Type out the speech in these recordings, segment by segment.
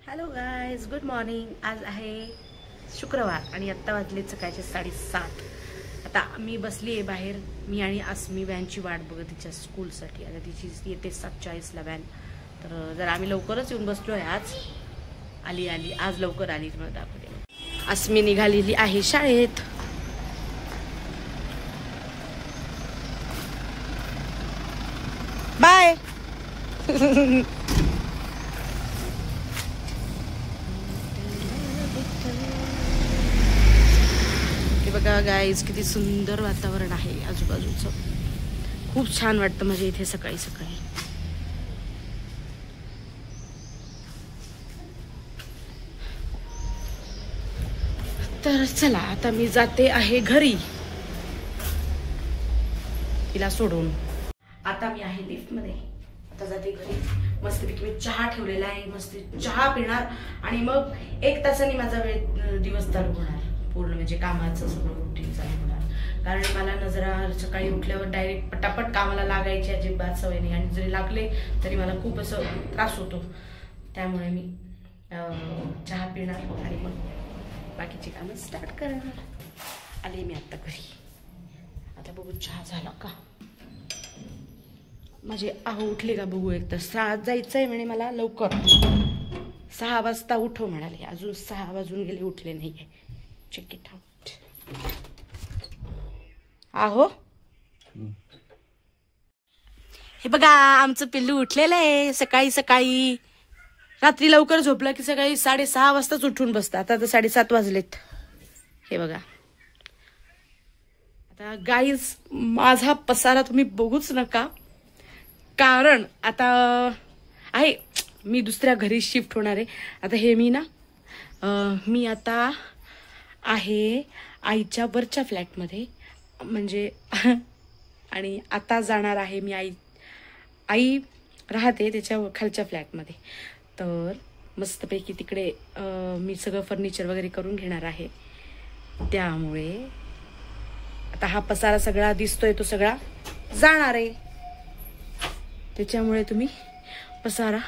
Hello guys, good morning. आज आहे शुक्रवार आणि आत्ता वाजले सकाळचे 7:30. आता मी बसली आहे बाहेर. मी आणि अस्मी व्हॅनची वाट बघत तिच्या स्कूलसाठी. आता तिची येते 7:40ला व्हॅन. तर जर आम्ही लवकरच येऊन बसलो आहे. आज आज लवकर आली. मला दाखवते. अस्मी निघालेली आहे शाळेत. बाय. बघा गाईज, किती सुंदर वातावरण आहे आजूबाजूचं. खूप छान वाटतं म्हणजे इथे सकाळी सकाळी. तर चला, आता मी जाते आहे घरी तिला सोडून. आता मी आहे लिफ्ट मध्ये. आता जाते घरी. मस्तपैकी मी चहा ठेवलेला आहे. मस्त चहा पिणार आणि मग 1 तासाने माझा दिवस चालू होणार. पूर्ण म्हणजे कामाचं सगळं रुटीन चालू होणार. कारण मला ना जरा सकाळी उठल्यावर डायरेक्ट पटापट कामाला लागायची अजिबात सवय नाही. आणि जरी लागले तरी मला खूप असं त्रास होतो. त्यामुळे मी चहा पिणार आणि मग बाकीची कामं स्टार्ट करणार. आले मी आता घरी. आता बघू चहा झाला का. माझे उठले का बघू. एक तर 6 जायचंय म्हणे मला लवकर. 6 वाजता उठव म्हणाले. अजून 6 वाजून गेले, उठले नाहीये. Check it out. आहो, हे बघा आमचं पिल्लू उठलेलं आहे सकाळी सकाळी. रात्री लवकर झोपलं की सकाळी 6:30 वाजताच उठून बसतं. आता तर 7:30 वाजलेत. हे बघा. आता गाईज, माझा पसारा तुम्ही बघूच नका. कारण आता आहे मी दुसऱ्या घरी शिफ्ट होणार आहे. आता हे मी आता आहे आईच्या वरच्या फ्लॅटमध्ये म्हणजे आणि आता जाणार आहे मी. आई राहते त्याच्या खालच्या फ्लॅटमध्ये. तर मस्तपैकी तिकडे मी सगळं फर्निचर वगैरे करून घेणार आहे. त्यामुळे आता हा पसारा सगळा दिसतोय तो सगळा जाणार आहे. त्याच्यामुळे तुम्ही पसारा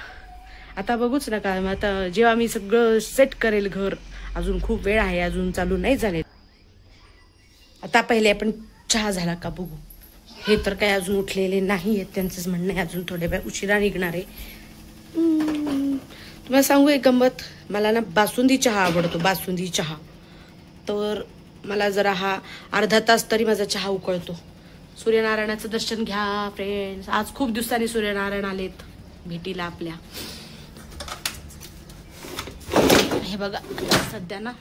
आता बघूच नका. आता जेव्हा मी सगळं सेट करेल घर, अजून खूप वेळ आहे, अजून चालू नाही झाले. आता पहिले आपण चहा झाला का बघू. हे तर काय अजून उठलेले नाही आहेत. त्यांचंच म्हणणं आहे अजून थोड्या वेळ उशिरा निघणार आहे. तुम्हाला सांगू एक गंमत. मला ना बासुंदी चहा आवडतो. बासुंदी चहा. तर मला जरा हा अर्धा तास तरी माझा चहा उकळतो. सूर्यनारायणाचं दर्शन घ्या फ्रेंड्स. आज खूप दिवसांनी सूर्यनारायण आलेत भेटीला आपल्या. हे बघा, सध्या ना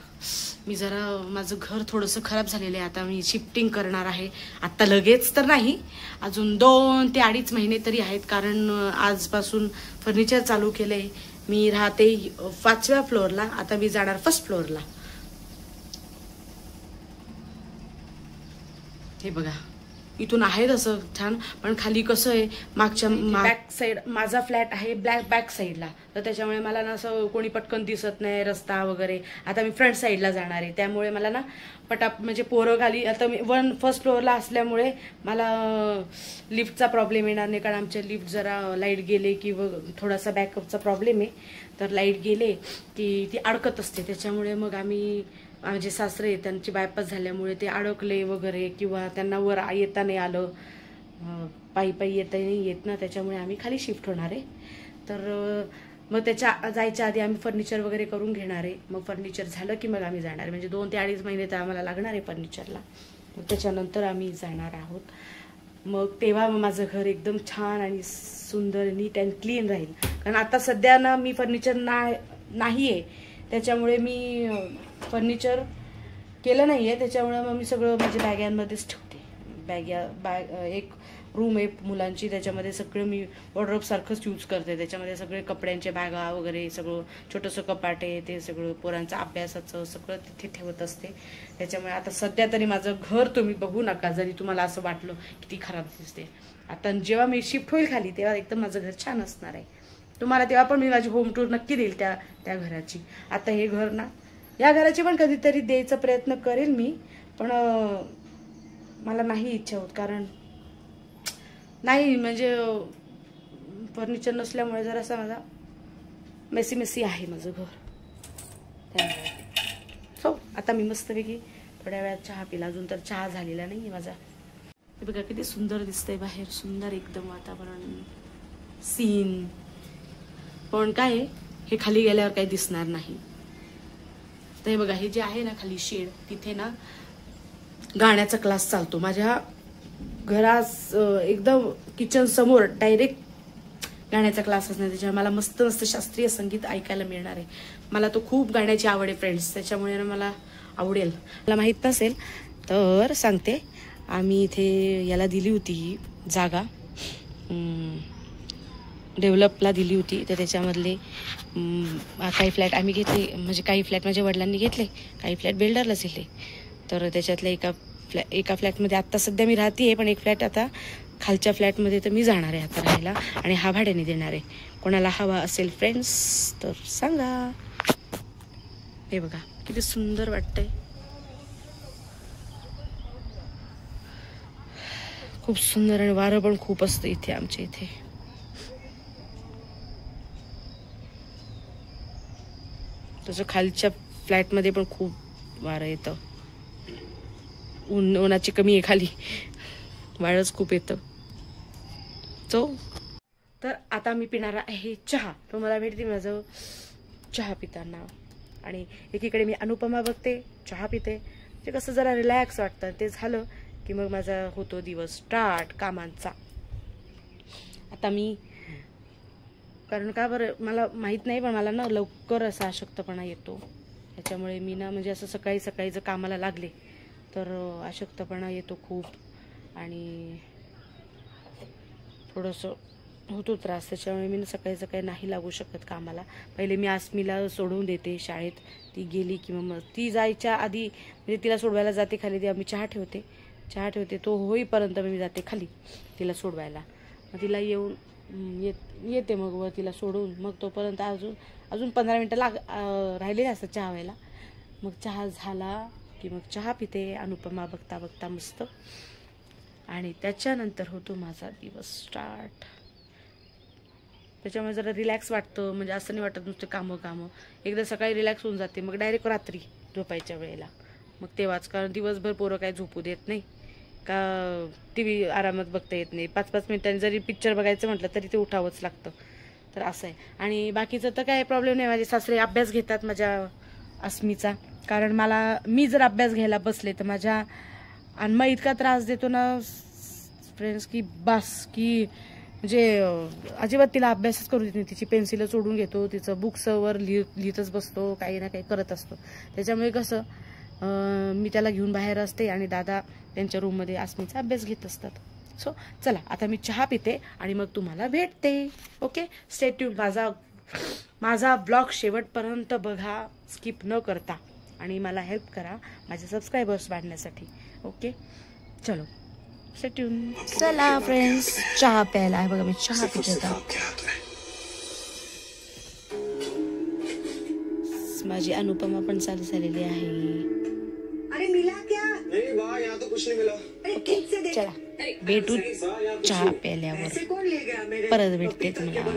मी जरा माझं घर थोडंसं खराब झालेलं आहे. आता मी शिफ्टिंग करणार आहे. आता लगेच तर नाही, अजून 2 ते 2.5 महिने तरी आहेत. कारण आजपासून फर्निचर चालू केलंय. मी राहते 5व्या फ्लोअरला. आता मी जाणार 1st फ्लोअरला. हे बघा, इथून आहे तसं छान, पण खाली कसं आहे मागच्या बॅक साईड माझा फ्लॅट आहे बॅक साईडला. तर त्याच्यामुळे मला ना असं कोणी पटकन दिसत नाही रस्ता वगैरे. आता मी फ्रंट साईडला जाणार आहे. त्यामुळे मला ना म्हणजे पोरं खाली. आता मी 1st फ्लोअरला असल्यामुळे मला लिफ्टचा प्रॉब्लेम येणार नाही. कारण आमच्या लिफ्ट जरा लाईट गेले किंवा थोडासा बॅकअपचा प्रॉब्लेम आहे. तर लाईट गेले की ती अडकत असते. त्याच्यामुळे मग आम्ही माझे सासरे त्यांची बायपास झाल्यामुळे ते अडकले वगैरे किंवा त्यांना वर येता नाही आलं. पायी येता नाही येत ना. त्याच्यामुळे आम्ही खाली शिफ्ट होणार आहे. तर मग त्याच्या जायच्या आधी आम्ही फर्निचर वगैरे करून घेणार आहे. मग फर्निचर झालं की मग आम्ही जाणार आहे. म्हणजे 2 ते 2.5 महिने तर आम्हाला लागणार आहे फर्निचरला. मग त्याच्यानंतर आम्ही जाणार आहोत. मग तेव्हा माझं घर एकदम छान आणि सुंदर नीट अँड क्लीन राहील. कारण आता सध्या ना मी फर्निचर नाही आहे. त्याच्यामुळे मी फर्निचर केलं नाही आहे. त्याच्यामुळे मग मी सगळं माझ्या बॅगांमध्येच ठेवते. एक रूम आहे मुलांची. त्याच्यामध्ये सगळं मी वॉर्डरोब सारखंच यूज करते. त्याच्यामध्ये सगळे कपड्यांच्या बॅगा वगैरे सगळं छोटंसं कपाट आहे. ते सगळं पोरांचं अभ्यासाचं सगळं तिथे ठेवत असते. त्याच्यामुळे आता सध्या तरी माझं घर तुम्ही बघू नका. जरी तुम्हाला असं वाटलं किती खराब दिसते. आता जेव्हा मी शिफ्ट होईल खाली तेव्हा एकदम माझं घर छान असणार आहे. तुम्हाला तेव्हा पण मी माझी होम टूर नक्की देईल त्या घराची. आता हे घर ना, या घराची पण कधीतरी द्यायचा प्रयत्न करेल मी. पण मला नाही इच्छा होत. कारण नाही म्हणजे फर्निचर नसल्यामुळे जरासा माझा मेसी मेसी आहे माझं घर त्यामुळे. सो आता मी मस्तपैकी थोड्या वेळात चहा पिला. अजून तर चहा झालेला नाही आहे माझा. हे बघा किती सुंदर दिसतंय बाहेर, सुंदर एकदम वातावरण, सीन. पण काय हे खाली गेल्यावर काही दिसणार नाही. तर हे बघा, हे जे आहे ना खाली शेड, तिथे ना गाण्याचा क्लास चालतो. माझ्या घरात एकदम किचन समोर डायरेक्ट गाण्याचा क्लास असणार. त्याच्यामुळे मला मस्त मस्त शास्त्रीय संगीत ऐकायला मिळणार आहे. मला तो खूप गाण्याची आवड आहे फ्रेंड्स, त्याच्यामुळे ना मला आवडेल. मला माहीत नसेल तर सांगते, आम्ही इथे याला दिली होती ही जागा, डेव्हलपला दिली होती. तर त्याच्यामधले काही फ्लॅट आम्ही घेतले, म्हणजे काही फ्लॅट माझ्या वडिलांनी घेतले, काही फ्लॅट बिल्डरलाच दिले. तर त्याच्यातल्या एका फ्लॅटमध्ये आत्ता सध्या मी राहते आहे, पण एक फ्लॅट आता खालच्या फ्लॅटमध्ये तर मी जाणार आहे आता राहायला, आणि हा भाड्याने देणार आहे. कोणाला हवा असेल फ्रेंड्स तर सांगा. हे बघा किती सुंदर वाटतंय, खूप सुंदर. आणि वारं पण खूप असतं इथे आमच्या इथे. तसं खालच्या फ्लॅटमध्ये पण खूप वारं येतं. उन्हाची कमी आहे खाली, वाळच खूप येतं. तर आता मी पिणार आहे चहा. तो मला भेटते माझं चहा पिताना, आणि एकीकडे मी अनुपमा बघते, चहा पिते. ते कसं जरा रिलॅक्स वाटतं. ते झालं की मग माझा होतो दिवस स्टार्ट कामांचा. आता मी, कारण का बरं मला माहीत नाही, पण मला ना लवकर असा अशक्तपणा येतो. त्याच्यामुळे मी ना म्हणजे असं सकाळी सकाळी जर कामाला लागले तर अशक्तपणा येतो खूप, आणि थोडंसं होतो त्रास. त्याच्यामुळे मी सकाळी सकाळी नाही लागू शकत कामाला. पहिले मी आसमीला सोडवून देते शाळेत, ती गेली की मग ती जायच्या आधी म्हणजे तिला सोडवायला जाते खाली, तेव्हा मी चहा ठेवते. तो होईपर्यंत मी जाते खाली तिला सोडवायला. मग तिला येते मग तिला सोडवून, मग तोपर्यंत अजून 15 मिनटं राहिलेले असतात चहा व्हायला. मग चहा झाला की मग चहा पिते अनुपमा बघता बघता मस्त, आणि त्याच्यानंतर होतो माझा दिवस स्टार्ट. त्याच्यामुळे जरा रिलॅक्स वाटतं, म्हणजे असं नाही वाटत नुसते कामं. एकदा सकाळी रिलॅक्स होऊन जाते, मग डायरेक्ट रात्री झोपायच्या वेळेला मग तेव्हाच. कारण दिवसभर पोरं काय झोपू देत नाही, का TV आरामात बघता येत नाही. 5-5 मिनिटांनी जरी पिक्चर बघायचं म्हटलं तरी ते उठावंच लागतं. तर असं आहे. आणि बाकीचं तर काय प्रॉब्लेम नाही. माझे सासरे अभ्यास घेतात माझ्या अस्मीचा, कारण मी जर अभ्यास घ्यायला बसले तर माझ्या अन्मा इतका त्रास देतो ना फ्रेंड्स की बस, की म्हणजे अजिबात तिला अभ्यासच करू देत नाही. तिची पेन्सिल सोडून घेतो, तिचं बुक्सवर लिहितच बसतो, काही ना काही करत असतो. त्याच्यामुळे कसं मी त्याला घेऊन बाहेर असते, आणि दादा त्यांच्या रूममध्ये आसमीचा अभ्यास घेत असतात. सो चला आता मी चहा पिते आणि मग तुम्हाला भेटते. Okay, stay tune. माझा ब्लॉग शेवटपर्यंत बघा, स्किप न करता, आणि मला हेल्प करा माझे सबस्क्रायबर्स वाढण्यासाठी. ओके, चलो स्टे ट्यून. चला फ्रेंड्स, चहा प्यायला आहे बघा, मी चहा पिते. माझी अनुपमा पण चालू झालेली आहे. अरे मिला क्या? नहीं वाह, यहाँ तो कुछ नहीं मिला. ओके चला भेटू चहा प्यायल्यावर. परत भेटते तुम्हाला.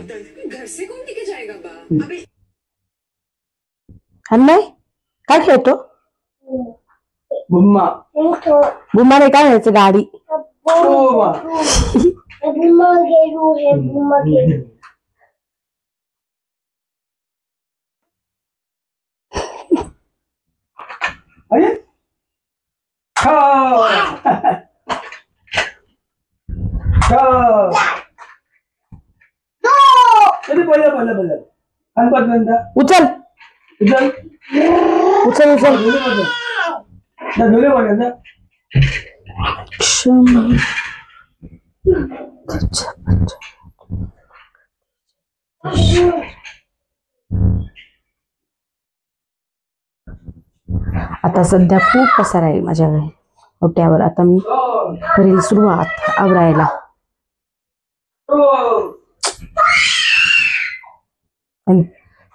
घर से कौन लेके जाएगा बा? अबे अन्नय काय खेळतो? बुम्मा बुम्माने काय व्हायचं? गाडी. बुम्मा गेरू है, बुम्मा गेरू. अरे उचल आता सध्या खूप पसार आहे माझ्याकडे ओट्यावर. आता मी करेल सुरुवात आवरायला.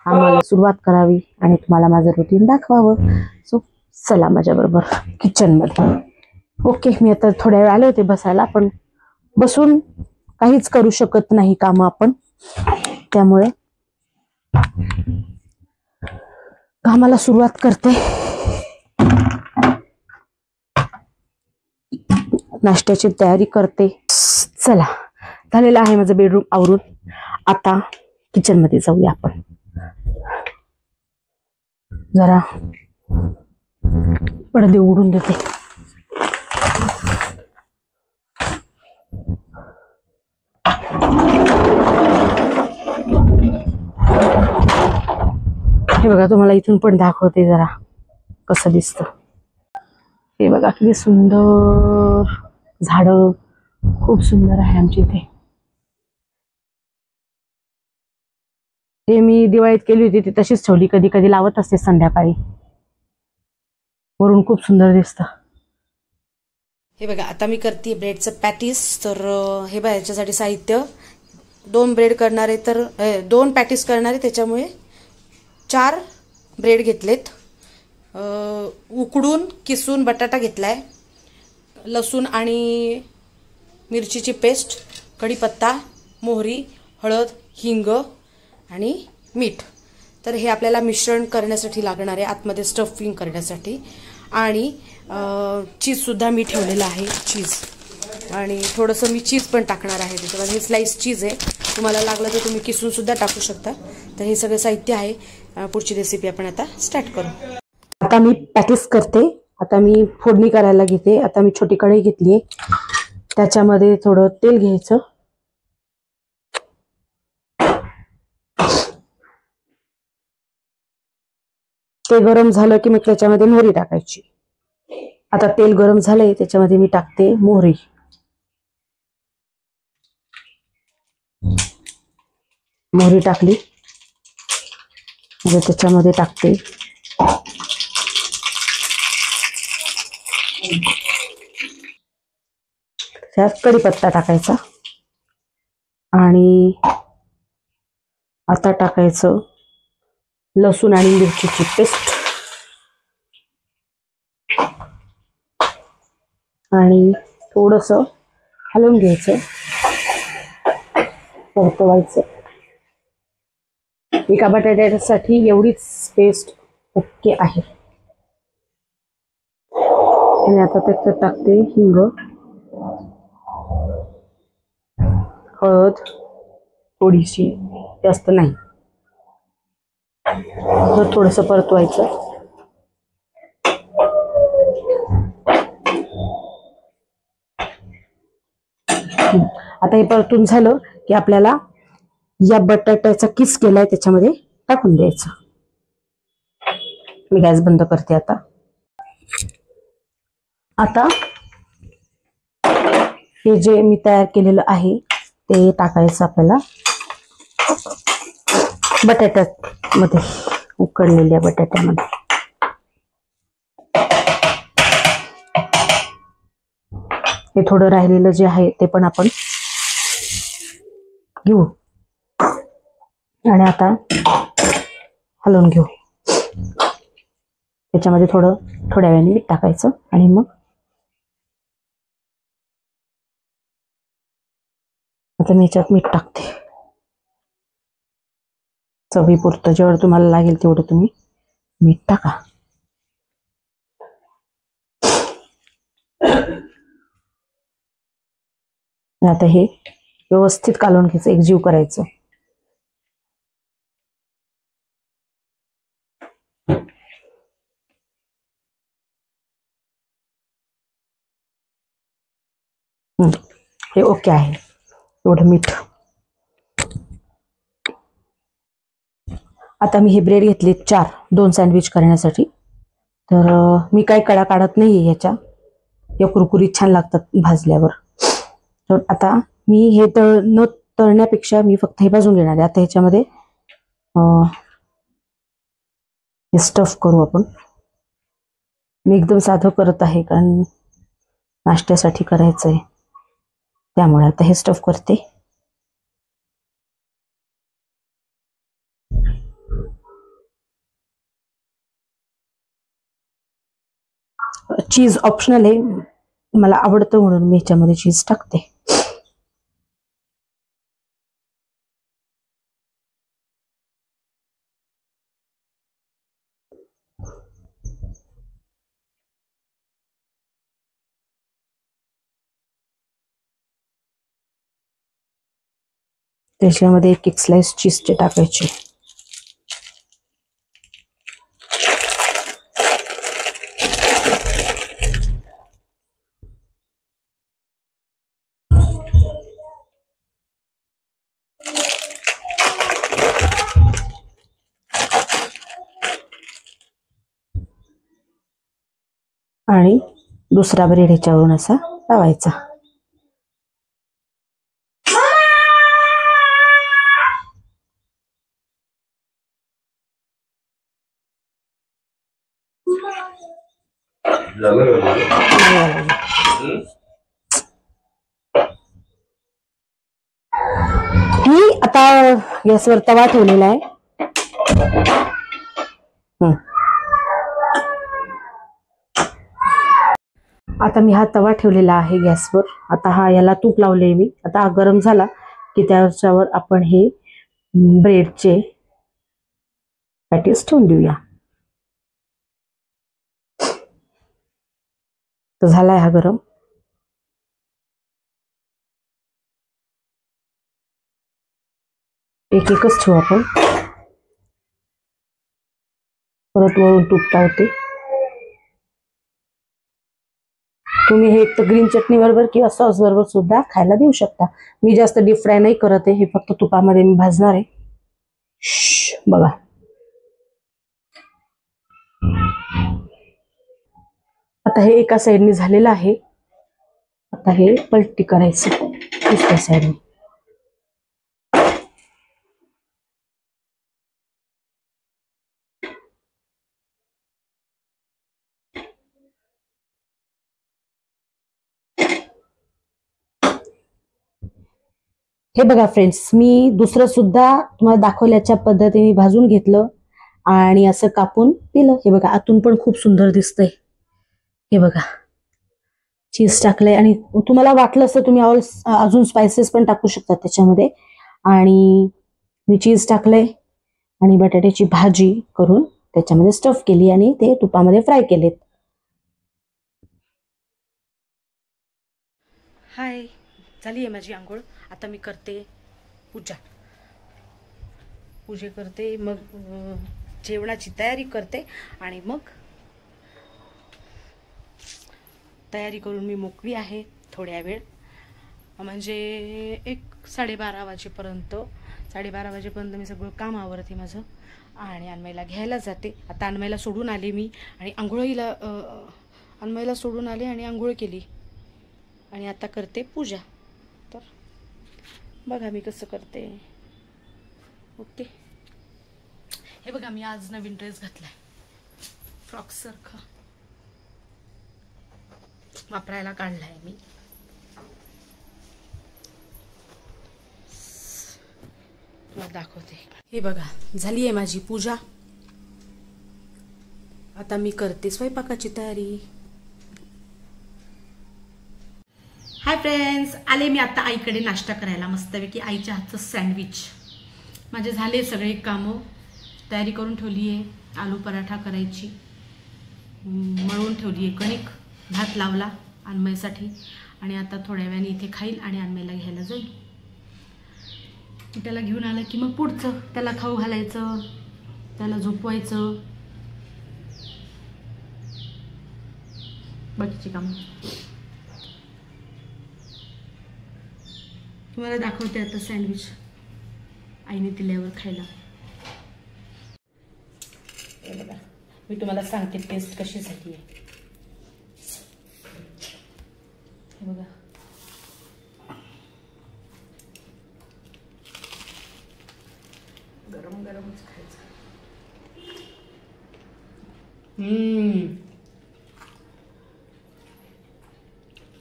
आम्हाला सुरुवात करावी आणि तुम्हाला माझं रुटीन दाखवावं. सो चला माझ्या बरोबर किचन मध्ये. ओके, मी आता थोड्या वेळ आले होते बसायला, पण बसून काहीच करू शकत नाही काम आपण, त्यामुळे कामाला सुरुवात करते. नाश्त्याची तयारी करते. चला, झालेलं आहे माझं बेडरूम आवरून. आता किचन मध्ये जाऊया आपण. जरा पडदे उघडून देते. हे बघा, तुम्हाला इथून पण दाखवते जरा कसं दिसतं. हे बघा किती सुंदर झाड, खूप सुंदर आहे आमच्या इथे. हे मी दिवाळीत केली होती, ती तशीच ठेवली. कधी कधी लावत असते संध्याकाळी. वरून खूप सुंदर दिसतं. हे बघा, आता मी करते ब्रेडचं पॅटीस. तर हे बघा, याच्यासाठी साहित्य 2 ब्रेड करणारे, तर 2 पॅटीस करणारे, त्याच्यामुळे 4 ब्रेड घेतलेत. उकडून किसून बटाटा घेतलाय, लसूण आणि मिरचीची पेस्ट, कढीपत्ता, मोहरी, हळद, हिंग आणि मीठ. तर हे आपल्याला मिश्रण करण्यासाठी लागणार आहे, आतमध्ये स्टफिंग करण्यासाठी. आणि चीज सुद्धा मी ठेवलेलं आहे, चीज. आणि थोडंसं मी चीज पण टाकणार आहे त्याच्यामध्ये. हे स्लाइस चीज आहे, तुम्हाला लागलं तर तुम्ही किसून सुद्धा टाकू शकता. तर हे सगळं साहित्य आहे. पुढची रेसिपी आपण आता स्टार्ट करू. आता मी पॅटीस करते. आता मी फोडणी करायला घेते. आता मी छोटी कढई घेतली, त्याच्यामध्ये थोडं तेल घ्यायचं. ते गरम झालं की मग त्याच्यामध्ये मोहरी टाकायची. आता तेल गरम झालंय, त्याच्यामध्ये मी टाकते मोहरी. मोहरी टाकली म्हणजे त्याच्यामध्ये टाकते त्यात कढीपत्ता टाकायचा. आणि आता टाकायचं लसूण आणि मिरचीची पेस्ट. आणि थोडंसं हलवून घ्यायचं, परतवायचं. एका बटाट्यासाठी एवढीच पेस्ट ओके आहे. आणि आता त्याच्यात टाकते हिंग, हळद थोडीशी, जास्त नाही. थोडंसं परतवायचं. आता हे परतून झालं की आपल्याला या बटाट्याचा किस केलाय त्याच्यामध्ये टाकून द्यायचं. मी गॅस बंद करते. आता हे जे मी तयार केलेलं आहे ते टाकायचं आपल्याला बटाट्यामध्ये, उकडलेल्या बटाट्यामध्ये. हे थोडं राहिलेलं जे आहे ते पण आपण घेऊ. आणि आता हलवून घेऊ. त्याच्यामध्ये थोड्या वेळाने मीठ टाकायचं. आणि मग आता मी याच्यात मीठ टाकते चवीपुरतं. जेवढं तुम्हाला लागेल तेवढं तुम्ही मीठ टाका. आता हे व्यवस्थित कालवून घ्यायचं, एकजीव करायचं. हे ओके आहे, एवढं मीठ. आता मी हे ब्रेड घेतले 4, 2 सँडविच करण्यासाठी. तर मी काही कडा काढत नाहीये ह्याच्या, या कुरकुरीत छान लागतात भाजल्यावर. तर आता मी हे न तळण्यापेक्षा मी फक्त हे भाजून घेणार आहे. आता ह्याच्यामध्ये हे स्टफ करू आपण. मी एकदम साधं करत आहे कारण नाश्त्यासाठी करायचं आहे, त्यामुळे आता हे स्टफ करते. चीज ऑप्शनल आहे, मला आवडतं म्हणून मी ह्याच्यामध्ये चीज टाकते. त्याच्यामध्ये एक स्लाइस चीजचे टाकायचे. आणि दुसरा ब्रेड ह्याच्यावरून असा लावायचा. मी आता गॅसवर तवा ठेवलेला आहे. आता मी हा तवा ठेवलेला आहे गॅसवर. आता याला तूप लावले मी. आता हा गरम झाला की त्याच्यावर आपण हे ब्रेडचे पॅटीस ठेवून देऊया. तर झालाय हा गरम. एक एकच ठेवू आपण. परत वरून तूप लावते. तुम्ही हे एक तर ग्रीन चटणी बरोबर किंवा सॉस बरोबर सुद्धा खायला देऊ शकता. मी जास्त डीप फ्राय नाही करत आहे. हे फक्त तुपामध्ये मी भाजणार आहे. बघा आता हे एका साईडने झालेलं आहे. आता हे पलटी करायचं दुसऱ्या साईडने. हे बघा फ्रेंड्स, मी दुसरं सुद्धा तुम्हाला दाखवल्याच्या पद्धतीने भाजून घेतलं आणि असं कापून दिलं. हे बघा आतून पण खूप सुंदर दिसतंय. हे बघा चीज टाकलंय आणि तुम्हाला वाटलं असतं तुम्ही अजून स्पायसेस पण टाकू शकता त्याच्यामध्ये. आणि मी चीज टाकलंय आणि बटाट्याची भाजी करून त्याच्यामध्ये स्टफ केली आणि ते तुपामध्ये फ्राय केलेत. हाय, झाली आहे माझी आंघोळ. आता मी करते पूजा करते, मग जेवणाची तयारी करते आणि मग तयारी करून मी मोकळी आहे थोड्या वेळ. म्हणजे 1-12 वाजेपर्यंत मी सगळं काम आवरते माझं आणि अन्मयला घ्यायला जाते. आता अन्मयला सोडून आले मी आणि अन्मयला सोडून आले आणि आंघोळ केली आणि आता करते पूजा. तर बघा मी कसं करते. ओके, हे बघा मी आज नवीन ड्रेस घातलाय, फ्रॉक सारखा वापरायला काढलाय मी. तुम्हाला दाखवते. हे बघा झाली आहे माझी पूजा. आता मी करते स्वयंपाकाची तयारी. हाय फ्रेंड्स, आले मी आता आईकडे नाश्ता करायला. मस्तपैकी आईच्या हातचं सँडविच. माझे झाले सगळे कामं, तयारी करून ठेवली आहे. आलू पराठा करायची, मळून ठेवली आहे कणिक. भात लावला अन्मयसाठी आणि आता थोड्या वेळाने इथे खाईल आणि अन्मयला घ्यायला जाईल. त्याला घेऊन आलं की मग पुढचं त्याला खाऊ घालायचं, त्याला झोपवायचं, बाकीची कामं. तुम्हाला दाखवते आता सँडविच आईने दिल्यावर खायला. हे बघा मी तुम्हाला सांगते टेस्ट कशी झाली आहे. हे बघा गरम गरमच खायचं.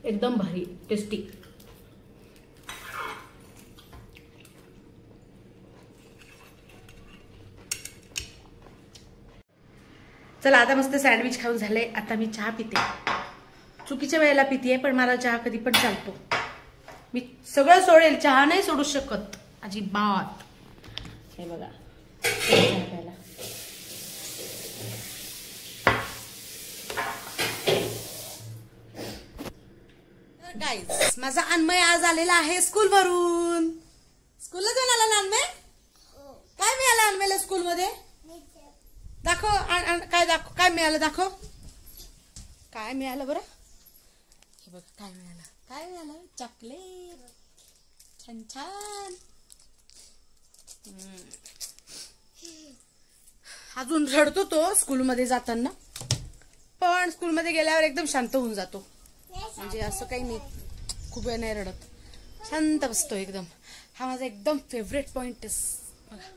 एकदम भारी टेस्टी. चला आता मस्त सँडविच खाऊन झाले. आता मी चहा पिते. चुकीच्या वेळेला पिते पण मला चहा कधी पण चालतो. मी सगळं सोडेल, चहा नाही सोडू शकत अजिबात. हे बघा गाईज, माझा अन्मय आज आलेला आहे स्कूलवरून. स्कूलला जाऊन दाखव काय मिळालं दाखव. काय मिळालं बरं हे बघ. काय मिळालं चॉकलेट. छान छान. अजून रडतो तो स्कूलमध्ये जाताना, पण स्कूलमध्ये गेल्यावर एकदम शांत होऊन जातो. म्हणजे असं काही नाही, खूप वेळ नाही रडत, शांत बसतो एकदम. हा माझा एकदम फेवरेट पॉइंट आहे. बघा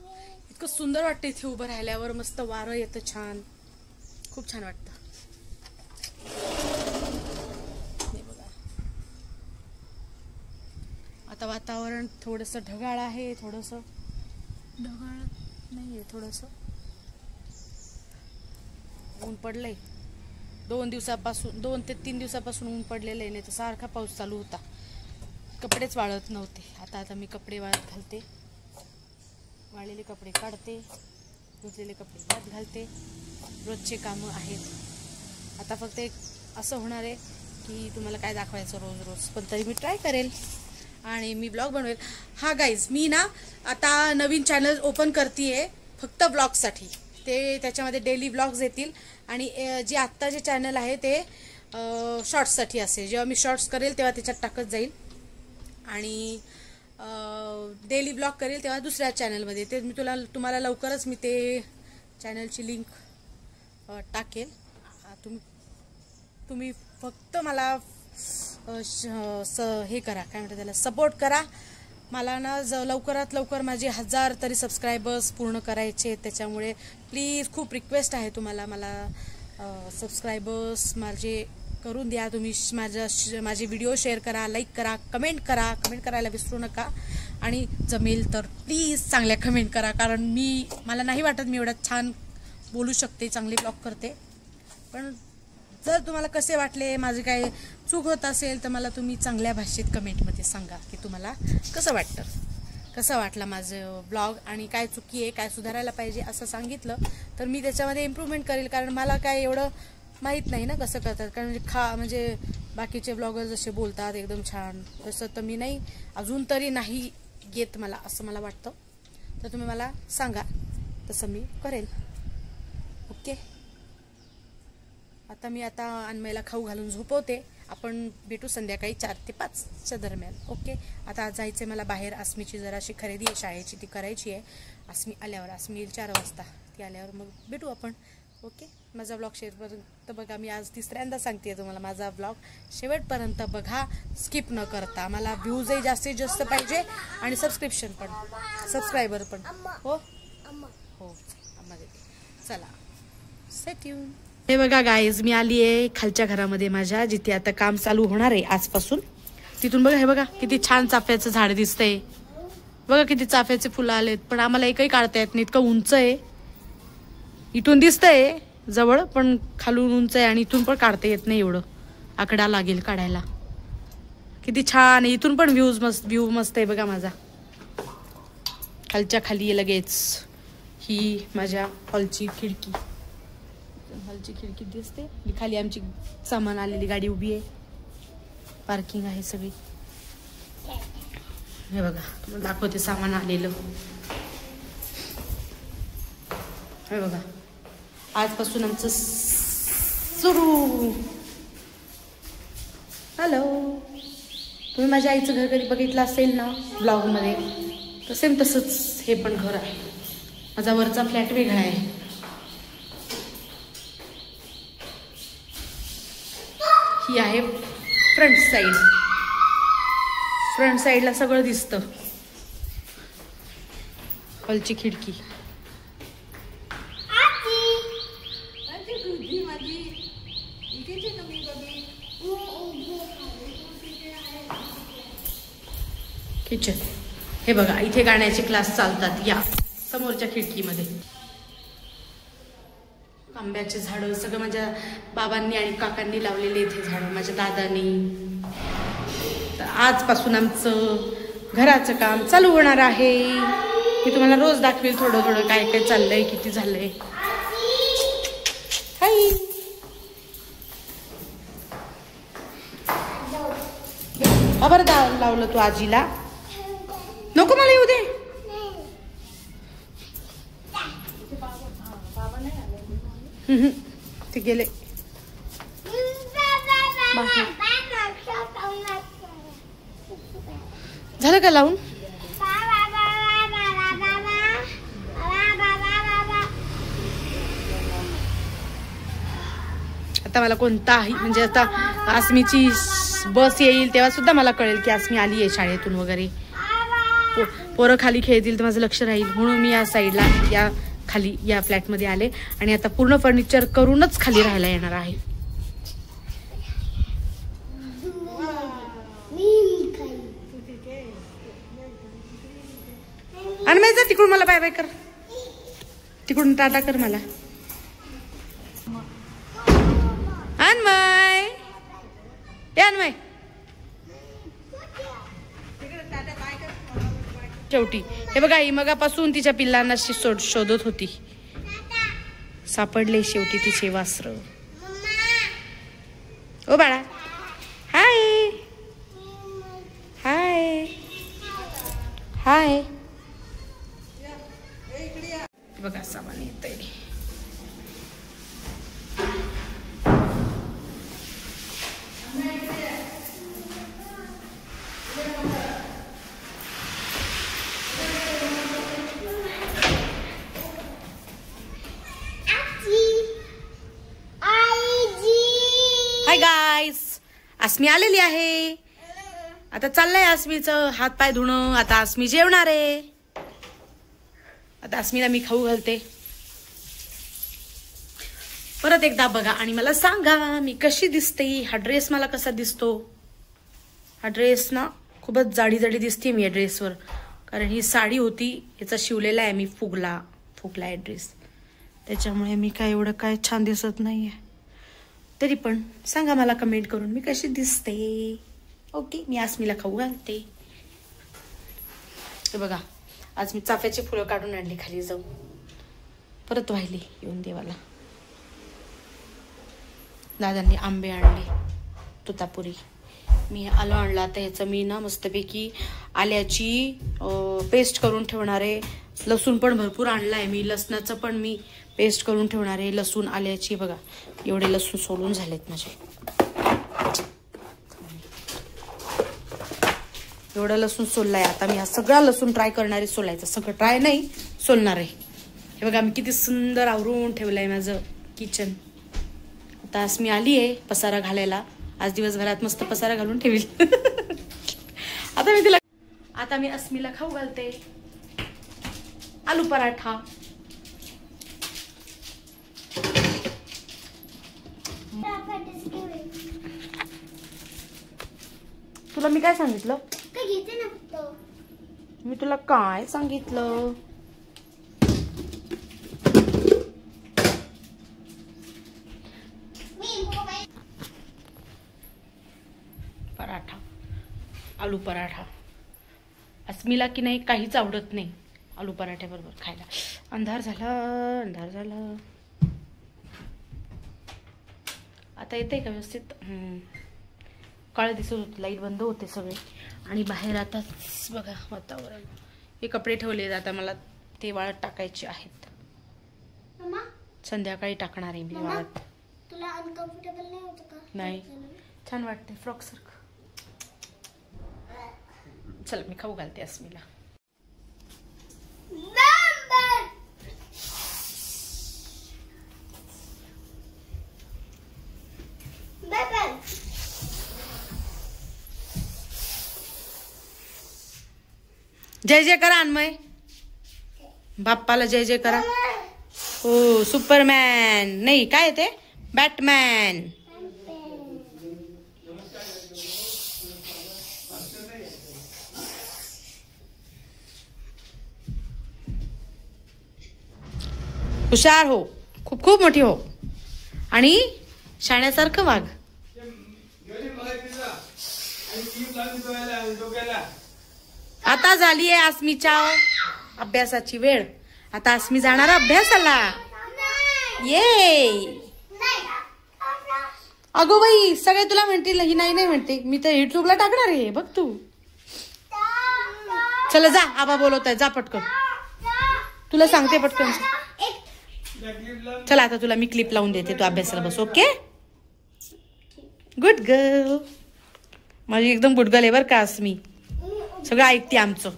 इतकं सुंदर वाटतं इथे उभं राहिल्यावर. मस्त वारं येतं छान, खूप छान वाटतं. आता वातावरण थोडंसं ढगाळ आहे, थोडंसं ढगाळ नाहीये, थोडंसं ऊन पडलंय. 2 ते 3 दिवसापासून ऊन पडलेलं आहे. नाही तर सारखा पाऊस चालू होता, कपडेच वाळत नव्हते. आता मी कपडे वाळत घालते, वाळलेले कपडे काढते, धुतलेले कपडे वाळत घालते. रोजचे कामं आहेत. आता फक्त एक असं होणार आहे की तुम्हाला काय दाखवायचं रोज रोज, पण तरी मी ट्राय करेल आणि मी ब्लॉग बनवेल. हा गाईज, मी ना आता नवीन चॅनल ओपन करतेय फक्त ब्लॉगसाठी. ते त्याच्यामध्ये डेली ब्लॉग्स येतील आणि जे आत्ता जे चॅनल आहे ते शॉर्ट्ससाठी असेल. जेव्हा मी शॉर्ट्स करेल तेव्हा त्याच्यात टाकत जाईल आणि डेली ब्लॉग करेल तेव्हा दुसऱ्या चॅनलमध्ये. ते मी तुम्हाला लवकरच मी ते चॅनलची लिंक टाकेल. तुम्ही फक्त मला हे करा, काय म्हणतात त्याला, सपोर्ट करा. मला ना लवकरात लवकर माझे 1000 तरी सबस्क्रायबर्स पूर्ण करायचे. त्याच्यामुळे प्लीज खूप रिक्वेस्ट आहे तुम्हाला, मला सबस्क्रायबर्स माझे करून द्या. तुम्ही माझे व्हिडिओ शेअर करा, लाईक करा, कमेंट करायला विसरू नका. आणि जमेल तर प्लीज चांगल्या कमेंट करा, कारण मला नाही वाटत मी एवढं छान बोलू शकते, चांगले ब्लॉग करते. पण जर तुम्हाला कसे वाटले, माझे काय चूक होत असेल तर मला तुम्ही चांगल्या भाषेत कमेंटमध्ये सांगा की तुम्हाला कसं वाटलं माझं ब्लॉग आणि काय चुकी आहे, काय सुधारायला पाहिजे असं सांगितलं तर मी त्याच्यामध्ये इम्प्रूव्हमेंट करेल. कारण मला काय एवढं माहीत नाही ना कसं करतात. कारण म्हणजे बाकीचे ब्लॉगर जसे बोलतात एकदम छान, तसं तर मी नाही अजून तरी नाही येत मला, असं मला वाटतं. तर तुम्ही मला सांगा, तसं मी करेल. ओके. आता मी अन्मयला खाऊ घालून झोपवते. आपण भेटू संध्याकाळी 4 ते 5च्या दरम्यान. ओके. आता आज जायचं मला बाहेर. आसमीची जराशी खरेदी आहे शाळेची, ती करायची आहे. आसमी येईल 4 वाजता. ती आल्यावर मग भेटू आपण. ओके. माझा ब्लॉग शेवटपर्यंत बघा. मी आज तिसऱ्यांदा सांगते तुम्हाला, माझा ब्लॉग शेवटपर्यंत बघा, स्किप न करता. मला व्ह्यूजही जास्तीत जास्त पाहिजे आणि सबस्क्रायबर पण. हो अम्मा देते. चला, स्टे ट्यून. हे बघा गाईज, मी आली आहे खालच्या घरामध्ये माझ्या, जिथे आता काम चालू होणार आहे आजपासून. तिथून बघा, हे बघा किती छान चाफ्याचं झाड दिसतंय. बघा किती चाफ्याचे फुलं आलेत, पण आम्हाला एकही काढता येत नाही, इतकं उंच आहे. इथून दिसतंय जवळ, पण खालून उंच आहे आणि इथून पण काढता येत नाही. एवढं आकडा लागेल काढायला. किती छान आहे. इथून पण व्ह्यू मस्त आहे बघा माझा. खालच्या खाली लगेच ही माझ्या हॉलची खिडकी दिसते. खाली आमची सामान आलेली गाडी उभी आहे, पार्किंग आहे सगळी. हे बघा तुम्हाला दाखवते सामान आलेलं. हे बघा आजपासून आमचं सुरू. हॅलो, तुम्ही माझ्या आईचं घर कधी बघितलं असेल ना ब्लॉगमध्ये, तर सेम तसंच हे पण घर आहे. माझा वरचा फ्लॅट वेगळा आहे. ही आहे फ्रंट साईडला सगळं दिसतं. हॉलची खिडकी. किचन. हे बघा इथे गाण्याचे क्लास चालतात या समोरच्या खिडकीमध्ये. आंब्याचे झाडं सगळं माझ्या बाबांनी आणि काकांनी लावलेले इथे झाडं, माझ्या दादांनी. तर आजपासून आमचं घराचं काम चालू होणार आहे. मी तुम्हाला रोज दाखवेल थोडं थोडं काय काय चाललंय, किती झालंय. हाय, खबर लावलं तू आजीला. नको मला येऊ दे. ते गेले बाहेर. झालं का लावून? आता मला कोणताही म्हणजे आता आसमीची बस येईल तेव्हा सुद्धा मला कळेल की आसमी आली आहे शाळेतून वगैरे. पोरं खाली खेळतील तर माझं लक्ष राहील, म्हणून मी या साईडला या खाली या फ्लॅटमध्ये आले आणि आता पूर्ण फर्निचर करूनच खाली राहायला येणार आहे. आणि माझं तिकडून मला बाय बाय कर, तिकडून टाटा कर मला. अन्मय अन्मय शेवटी हे बघा ही मगापासून तिच्या पिल्लांना शोधत होती, सापडले शेवटी तिचे वासर. ओ बाळा हाय हाय हाय. बघा सामान येतंय. हाय गाईस, आसमी आलेली आहे. आता चाललंय आसमीचं हात पाय धुणं. आता आसमी जेवणार आहे. आता आसमीला मी खाऊ घालते. परत एकदा बघा आणि मला सांगा मी कशी दिसते. हा ड्रेस मला कसा दिसतो. हा ड्रेस ना खूपच जाडी जाडी दिसते मी या ड्रेसवर, कारण ही साडी होती याचा शिवलेला आहे मी. फुगला आहे ड्रेस, त्याच्यामुळे मी काय एवढं काय छान दिसत नाहीये. तरी पण सांगा मला कमेंट करून मी कशी दिसते. ओके, मी आसमीला खाऊ घालते. हे बघा आज मी चाफ्याची फुलं काढून आणली खाली जाऊन, परत वाहिली येऊन देवाला. दादांनी आंबे आणले, तुतापुरी. मी आलं आणला. आता ह्याचं मी ना मस्तपैकी आल्याची पेस्ट करून ठेवणार आहे. लसूण पण भरपूर आणला आहे मी, लसणाचं पण मी पेस्ट करून ठेवणार आहे. लसूण आल्याची बघा एवढे लसूण सोलून झालेत माझे. एवढं लसूण सोललाय. आता मी हा सगळा लसूण ट्राय करणार आहे सोलायचा. सगळं ट्राय नाही सोलणार आहे. हे बघा मी किती सुंदर आवरून ठेवलंय माझं किचन. आता आज मी आली आहे पसारा घालायला. आज दिवसभरात मस्त पसारा घालून ठेवील. आता मी अस्मीला खाऊ घालते आलू पराठा. तुला मी काय सांगितलं? मी तुला काय सांगितलं? पराठा, आलू पराठा. अस्मीला की नाही काहीच आवडत नाही आलू पराठ्या बरोबर खायला. अंधार झाला. आता येते का व्यवस्थित? काळ दिसत होते, लाईट बंद होते सगळे. आणि बाहेर आता बघा वातावरण. हे कपडे ठेवले आता मला ते वाळत टाकायचे आहेत. संध्याकाळी टाकणार आहे मी वाळत. तुला अनकम्फर्टेबल नाही होत का? नाही, छान वाटते फ्रॉक सारखं. चल मी खाऊ घालते अस्मीला. जय जय करा अन्मय, बाप्पाला जय जय करा. हो सुपरमॅन नाही काय ते बॅटमॅन. हुशार हो, खूप खूप मोठी हो आणि शाण्यासारखं वाघ. आता झाली आहे अस्मीच्या अभ्यासाची वेळ. आता अस्मी जाणार अभ्यासाला. ये अगो बाई, सगळे तुला म्हणतील ही नाही म्हणते. मी तर युट्यूबला टाकणार आहे बघ तू. चल जा, आबा बोलवताय, जा पटकन. तुला सांगते पटकन. चला आता तुला मी क्लिप लावून देते, तू अभ्यासाला बस. Okay, good girl. माझी एकदम गुड गर्ल आहे बरं का अस्मी, सगळं ऐकते आमचं.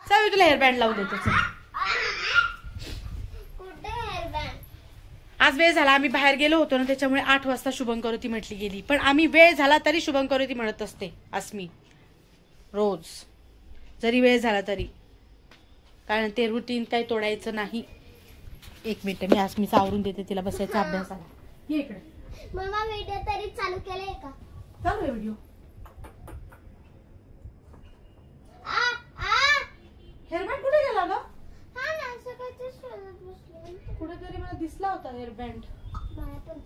चल तुला हेअरबँड लावून देते. चल आज वेळ झाला, आम्ही बाहेर गेलो होतो ना, त्याच्यामुळे 8 वाजता शुभंकरोती म्हटली गेली. पण आम्ही वेळ झाला तरी शुभंकरोती म्हणत असते अस्मी रोज, जरी वेळ झाला तरी, कारण ते रुटीन काही तोडायचं नाही. 1 मिनिट मी अस्मीचा आवरून देते, तिला बसायचा अभ्यासाला. ये इकडे. मम्मा व्हिडिओ तरी चालू केलाय का? चालू आहे व्हिडिओ. हेअरबँड कुठे गेला ग? हा ना, सकाळचं शोधत बसले. कुठेतरी मला दिसला होता हेअरबँड. मला पण.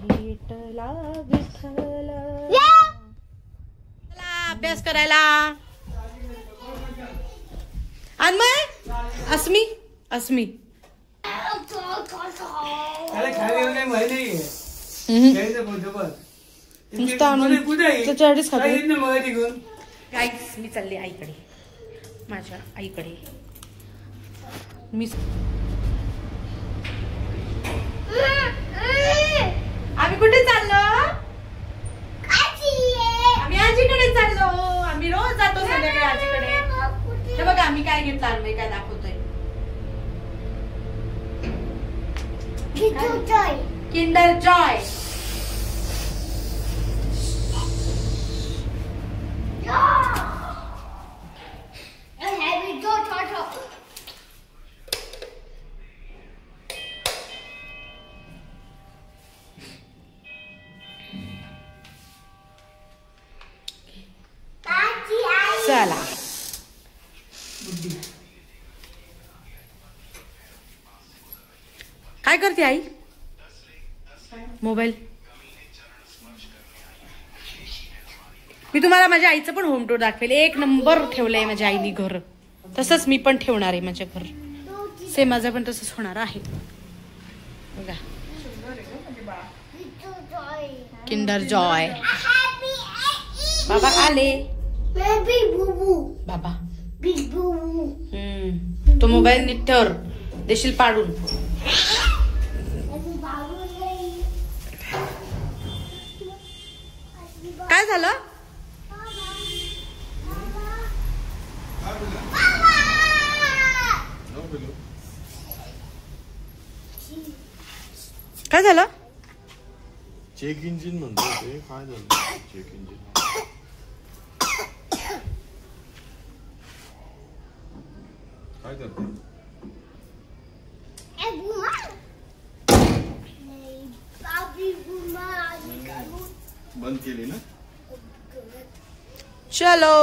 भेटला विठ्ठला. अभ्यास करायला. अन्मय, अस्मी, अस्मी नुसतं आणून त्याच्यासाठीच खाते. गाईस, मी चालले आईकडे, माझ्या आईकडे. आम्ही कुठे चाललो? आम्ही आजीकडे चाललो. आम्ही रोज जातो संध्याकाळी आजीकडे. हे बघा आम्ही काय घेतलं, अन्मय काय दाखवतोय. Kinder Joy. चला काय करते आई? मोबाईल. मी तुम्हाला माझ्या आईचं पण होम टूर दाखवेल. 1 नंबर ठेवलंय माझ्या आईने घर. तसंच मी पण ठेवणार आहे माझ्या घर. सेम माझं पण तसंच होणार आहे. बघा, किंडर जॉय. बाबा आले. बाबा तो मोबाईल नीट ठेव, देशील पाडून. काय झालं? काय झालं? चेक इंजिन म्हणतो ते. काय झालं चेक इंजिन? काय करते? बंद केली ना? चलो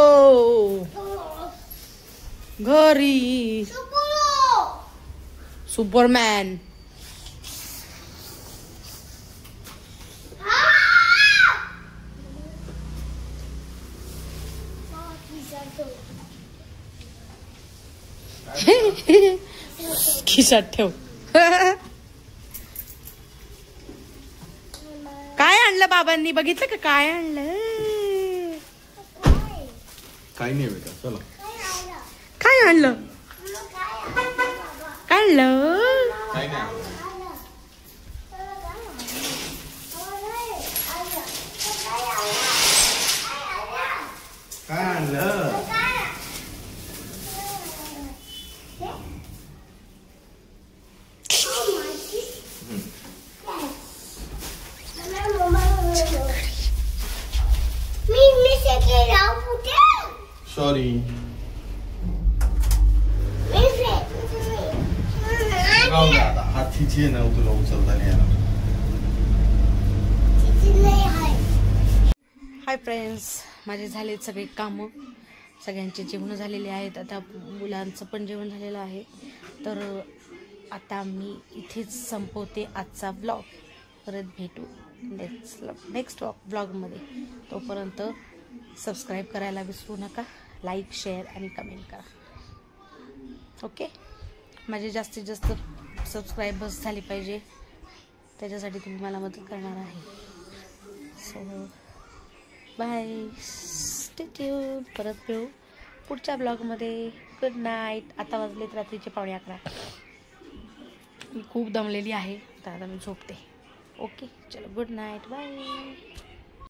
घरी. सुपरमॅन. खिशात ठेव. काय आणलं बाबांनी? बघितलं का काय आणलं? काही नाही बेटा, चला. काय आणलं? काय आणलं? काही नाही. काय आणलं? सॉरी. हातीची ना तुला उचलता नाही येणार. हाय फ्रेंड्स, माझे झालेत सगळे कामं. सगळ्यांचे जेवण झालेले आहेत. आता मुलांचं पण जेवण झालेलं आहे. तर आता मी इथेच संपवते आजचा ब्लॉग. परत भेटू नेक्स्ट ब्लॉगमध्ये. तोपर्यंत सबस्क्राईब करायला विसरू नका. लाईक, शेअर आणि कमेंट करा. ओके, माझे जास्तीत जास्त सबस्क्रायबर्स झाले पाहिजे, त्याच्यासाठी तुम्ही मला मदत करणार आहे. So bye, stay tune. परत भेटू पुढच्या ब्लॉगमध्ये. Good night. आता वाजलेत रात्रीचे 11:15. मी खूप दमलेली आहे, तर आता मी झोपते. ओके चलो, गुड नाईट, बाय.